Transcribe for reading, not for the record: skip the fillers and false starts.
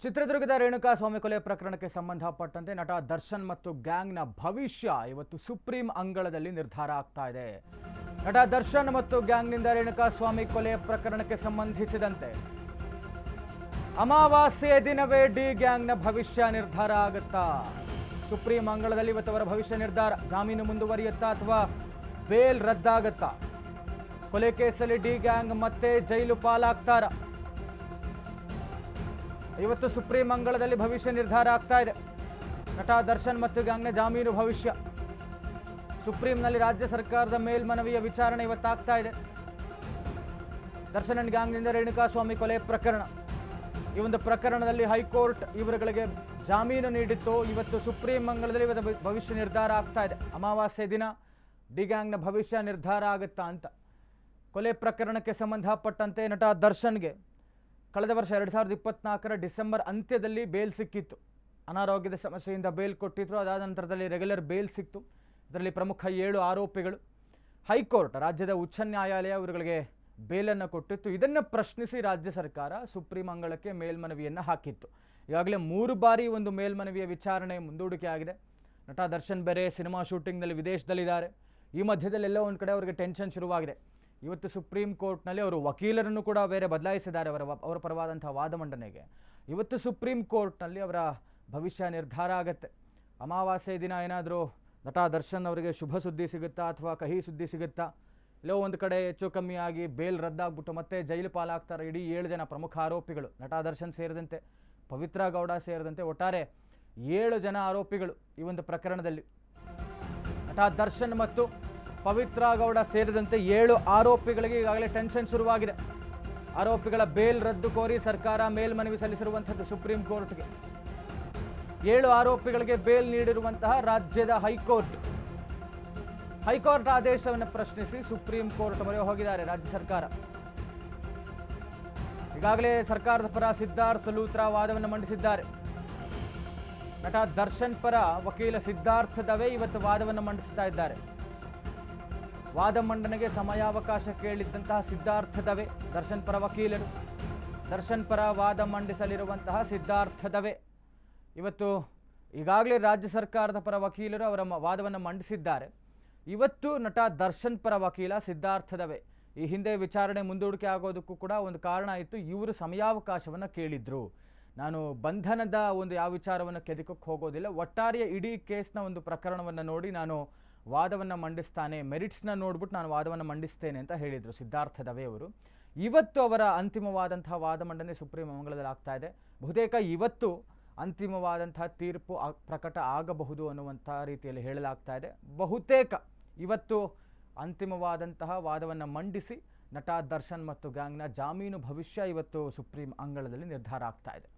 ಚಿತ್ರದುರ್ಗದ ರೇಣುಕಾಸ್ವಾಮಿ ಕೊಲೆ ಪ್ರಕರಣಕ್ಕೆ ಸಂಬಂಧಪಟ್ಟಂತೆ ನಟ ದರ್ಶನ್ ಮತ್ತು ಗ್ಯಾಂಗ್ನ ಭವಿಷ್ಯ ಇವತ್ತು ಸುಪ್ರೀಂ ಅಂಗಳದಲ್ಲಿ ನಿರ್ಧಾರ ಆಗ್ತಾ ಇದೆ. ನಟ ದರ್ಶನ್ ಮತ್ತು ಗ್ಯಾಂಗ್ನಿಂದ ರೇಣುಕಾಸ್ವಾಮಿ ಕೊಲೆ ಪ್ರಕರಣಕ್ಕೆ ಸಂಬಂಧಿಸಿದಂತೆ ಅಮಾವಾಸ್ಯೆ ದಿನವೇ ಡಿ ಗ್ಯಾಂಗ್ನ ಭವಿಷ್ಯ ನಿರ್ಧಾರ ಆಗುತ್ತಾ? ಸುಪ್ರೀಂ ಅಂಗಳದಲ್ಲಿ ಇವತ್ತು ಅವರ ಭವಿಷ್ಯ ನಿರ್ಧಾರ. ಜಾಮೀನು ಮುಂದುವರಿಯುತ್ತಾ ಅಥವಾ ಬೇಲ್ ರದ್ದಾಗುತ್ತಾ? ಕೊಲೆ ಕೇಸಲ್ಲಿ ಡಿ ಗ್ಯಾಂಗ್ ಮತ್ತೆ ಜೈಲು ಪಾಲಾಗ್ತಾರ? ಇವತ್ತು ಸುಪ್ರೀಂ ಅಂಗಳದಲ್ಲಿ ಭವಿಷ್ಯ ನಿರ್ಧಾರ ಆಗ್ತಾ ಇದೆ. ನಟ ದರ್ಶನ್ ಮತ್ತು ಗ್ಯಾಂಗ್ನ ಜಾಮೀನು ಭವಿಷ್ಯ. ಸುಪ್ರೀಂನಲ್ಲಿ ರಾಜ್ಯ ಸರ್ಕಾರದ ಮೇಲ್ಮನವಿಯ ವಿಚಾರಣೆ ಇವತ್ತಾಗ್ತಾ ಇದೆ. ದರ್ಶನ್ ಅಂಡ್ ಗ್ಯಾಂಗ್ನಿಂದ ರೇಣುಕಾಸ್ವಾಮಿ ಕೊಲೆ ಪ್ರಕರಣ. ಈ ಒಂದು ಪ್ರಕರಣದಲ್ಲಿ ಹೈಕೋರ್ಟ್ ಇವರುಗಳಿಗೆ ಜಾಮೀನು ನೀಡಿತ್ತು. ಇವತ್ತು ಸುಪ್ರೀಂ ಅಂಗಳದಲ್ಲಿ ಇವತ್ತು ಭವಿಷ್ಯ ನಿರ್ಧಾರ ಆಗ್ತಾ ಇದೆ. ಅಮಾವಾಸ್ಯೆ ದಿನ ಡಿ ಗ್ಯಾಂಗ್ನ ಭವಿಷ್ಯ ನಿರ್ಧಾರ ಆಗುತ್ತಾ ಅಂತ. ಕೊಲೆ ಪ್ರಕರಣಕ್ಕೆ ಸಂಬಂಧಪಟ್ಟಂತೆ ನಟ ದರ್ಶನ್ಗೆ ಕಳೆದ ವರ್ಷ 2024ರ ಡಿಸೆಂಬರ್ ಅಂತ್ಯದಲ್ಲಿ ಬೇಲ್ ಸಿಕ್ಕಿತ್ತು. ಅನಾರೋಗ್ಯದ ಸಮಸ್ಯೆಯಿಂದ ಬೇಲ್ ಕೊಟ್ಟಿದ್ರು. ಅದಾದ ನಂತರದಲ್ಲಿ ರೆಗ್ಯುಲರ್ ಬೇಲ್ ಸಿಕ್ತು. ಇದರಲ್ಲಿ ಪ್ರಮುಖ 7 ಆರೋಪಿಗಳು. ಹೈಕೋರ್ಟ್, ರಾಜ್ಯದ ಉಚ್ಚ ನ್ಯಾಯಾಲಯ ಇವರುಗಳಿಗೆ ಬೇಲನ್ನು ಕೊಟ್ಟಿತ್ತು. ಇದನ್ನು ಪ್ರಶ್ನಿಸಿ ರಾಜ್ಯ ಸರ್ಕಾರ ಸುಪ್ರೀಂ ಅಂಗಳಕ್ಕೆ ಮೇಲ್ಮನವಿಯನ್ನು ಹಾಕಿತ್ತು. ಈಗಾಗಲೇ 3 ಬಾರಿ ಒಂದು ಮೇಲ್ಮನವಿಯ ವಿಚಾರಣೆ ಮುಂದೂಡಿಕೆ ಆಗಿದೆ. ನಟ ದರ್ಶನ್ ಬೇರೆ ಸಿನಿಮಾ ಶೂಟಿಂಗ್ನಲ್ಲಿ ವಿದೇಶದಲ್ಲಿದ್ದಾರೆ. ಈ ಮಧ್ಯದಲ್ಲೆಲ್ಲೋ ಒಂದು ಕಡೆ ಅವರಿಗೆ ಟೆನ್ಷನ್ ಶುರುವಾಗಿದೆ. ಇವತ್ತು ಸುಪ್ರೀಂ ಕೋರ್ಟ್ನಲ್ಲಿ ಅವರು ವಕೀಲರನ್ನು ಕೂಡ ಬೇರೆ ಬದಲಾಯಿಸಿದ್ದಾರೆ ಅವರ ಪರವಾದಂಥ ವಾದ ಮಂಡನೆಗೆ. ಇವತ್ತು ಸುಪ್ರೀಂ ಕೋರ್ಟ್ನಲ್ಲಿ ಅವರ ಭವಿಷ್ಯ ನಿರ್ಧಾರ ಆಗುತ್ತೆ. ಅಮಾವಾಸ್ಯೆ ದಿನ ಏನಾದರೂ ನಟ ದರ್ಶನ್ ಅವರಿಗೆ ಶುಭ ಸುದ್ದಿ ಸಿಗುತ್ತಾ ಅಥವಾ ಕಹಿ ಸುದ್ದಿ ಸಿಗುತ್ತಾ? ಎಲ್ಲೋ ಒಂದು ಕಡೆ ಹೆಚ್ಚು ಕಮ್ಮಿ ಆಗಿ ಬೇಲ್ ರದ್ದಾಗ್ಬಿಟ್ಟು ಮತ್ತೆ ಜೈಲು ಪಾಲಾಗ್ತಾರೆ ಇಡೀ 7 ಜನ ಪ್ರಮುಖ ಆರೋಪಿಗಳು. ನಟ ದರ್ಶನ್ ಸೇರಿದಂತೆ, ಪವಿತ್ರ ಗೌಡ ಸೇರಿದಂತೆ ಒಟ್ಟಾರೆ 7 ಜನ ಆರೋಪಿಗಳು ಈ ಒಂದು ಪ್ರಕರಣದಲ್ಲಿ. ನಟ ದರ್ಶನ್ ಮತ್ತು ಪವಿತ್ರ ಗೌಡ ಸೇರಿದಂತೆ 7 ಆರೋಪಿಗಳಿಗೆ ಈಗಾಗಲೇ ಟೆನ್ಷನ್ ಶುರುವಾಗಿದೆ. ಆರೋಪಿಗಳ ಬೇಲ್ ರದ್ದು ಕೋರಿ ಸರ್ಕಾರ ಮೇಲ್ಮನವಿ ಸಲ್ಲಿಸಿರುವಂಥದ್ದು ಸುಪ್ರೀಂ ಕೋರ್ಟ್ಗೆ. 7 ಆರೋಪಿಗಳಿಗೆ ಬೇಲ್ ನೀಡಿರುವಂತಹ ರಾಜ್ಯದ ಹೈಕೋರ್ಟ್ ಆದೇಶವನ್ನು ಪ್ರಶ್ನಿಸಿ ಸುಪ್ರೀಂ ಕೋರ್ಟ್ ಮೊರೆ ಹೋಗಿದ್ದಾರೆ ರಾಜ್ಯ ಸರ್ಕಾರ. ಈಗಾಗಲೇ ಸರ್ಕಾರದ ಪರ ಸಿದ್ಧಾರ್ಥ್ ಲೂತ್ರಾ ವಾದವನ್ನು ಮಂಡಿಸಿದ್ದಾರೆ. ನಟ ದರ್ಶನ್ ಪರ ವಕೀಲ ಸಿದ್ಧಾರ್ಥ್ ದವೆ ಇವತ್ತು ವಾದವನ್ನು ಮಂಡಿಸುತ್ತಾ ಇದ್ದಾರೆ. ವಾದ ಮಂಡನೆಗೆ ಸಮಯಾವಕಾಶ ಕೇಳಿದ್ದಂತಹ ಸಿದ್ಧಾರ್ಥ್ ದವೆ, ದರ್ಶನ್ ಪರ ವಕೀಲರು, ದರ್ಶನ್ ಪರ ವಾದ ಮಂಡಿಸಲಿರುವಂತಹ ಸಿದ್ಧಾರ್ಥ್ ದವೆ ಇವತ್ತು ಈಗಾಗಲೇ ರಾಜ್ಯ ಸರ್ಕಾರದ ಪರ ವಕೀಲರು ಅವರ ವಾದವನ್ನು ಮಂಡಿಸಿದ್ದಾರೆ. ಇವತ್ತು ನಟ ದರ್ಶನ್ ಪರ ವಕೀಲ ಸಿದ್ಧಾರ್ಥ್ ದವೆ, ಈ ಹಿಂದೆ ವಿಚಾರಣೆ ಮುಂದೂಡಿಕೆ ಆಗೋದಕ್ಕೂ ಕೂಡ ಒಂದು ಕಾರಣ ಇತ್ತು. ಇವರು ಸಮಯಾವಕಾಶವನ್ನು ಕೇಳಿದ್ರು. ನಾನು ಬಂಧನದ ಒಂದು ಯಾವ ವಿಚಾರವನ್ನು ಕೆದಕಕ್ಕೆ ಹೋಗೋದಿಲ್ಲ, ಒಟ್ಟಾರೆಯ ಇಡೀ ಕೇಸ್ನ ಒಂದು ಪ್ರಕರಣವನ್ನು ನೋಡಿ ನಾನು ವಾದವನ್ನು ಮಂಡಿಸ್ತಾನೆ, ಮೆರಿಟ್ಸ್ನ ನೋಡ್ಬಿಟ್ಟು ನಾನು ವಾದವನ್ನು ಮಂಡಿಸ್ತೇನೆ ಅಂತ ಹೇಳಿದರು ಸಿದ್ಧಾರ್ಥ್ ದವೆ ಅವರು. ಇವತ್ತು ಅವರ ಅಂತಿಮವಾದಂತಹ ವಾದ ಮಂಡನೆ ಸುಪ್ರೀಂ ಅಂಗಳದಲ್ಲಿ ಆಗ್ತಾ ಇದೆ. ಬಹುತೇಕ ಇವತ್ತು ಅಂತಿಮವಾದಂತಹ ತೀರ್ಪು ಪ್ರಕಟ ಆಗಬಹುದು ಅನ್ನುವಂಥ ರೀತಿಯಲ್ಲಿ ಹೇಳಲಾಗ್ತಾ ಇದೆ. ಬಹುತೇಕ ಇವತ್ತು ಅಂತಿಮವಾದಂತಹ ವಾದವನ್ನು ಮಂಡಿಸಿ ನಟ ದರ್ಶನ್ ಮತ್ತು ಗ್ಯಾಂಗ್ನ ಜಾಮೀನು ಭವಿಷ್ಯ ಇವತ್ತು ಸುಪ್ರೀಂ ಅಂಗಳದಲ್ಲಿ ನಿರ್ಧಾರ ಆಗ್ತಾ ಇದೆ.